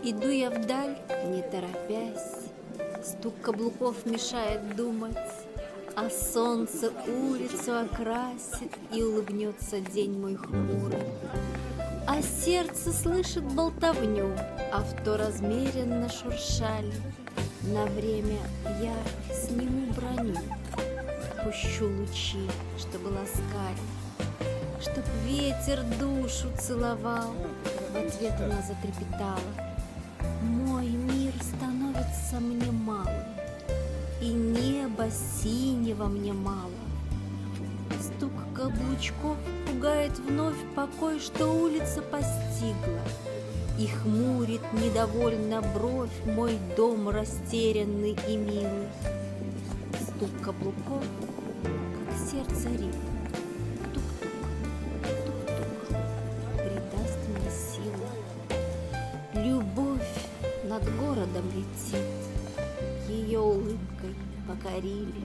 Иду я вдаль, не торопясь, стук каблуков мешает думать, а солнце улицу окрасит, и улыбнется день мой хмурый. А сердце слышит болтовню, авто размеренно шуршали. На время я сниму броню, пущу лучи, чтобы ласкали, чтоб ветер душу целовал. В ответ она затрепетала: мой мир становится мне малым, и неба синего мне мало. Стук каблучков пугает вновь покой, что улица постигла, и хмурит недовольно бровь мой дом растерянный и милый. Стук каблуков, как сердце ритм, тук-тук, тук-тук, придаст мне силу. Любовь над городом летит, ее улыбкой покорили.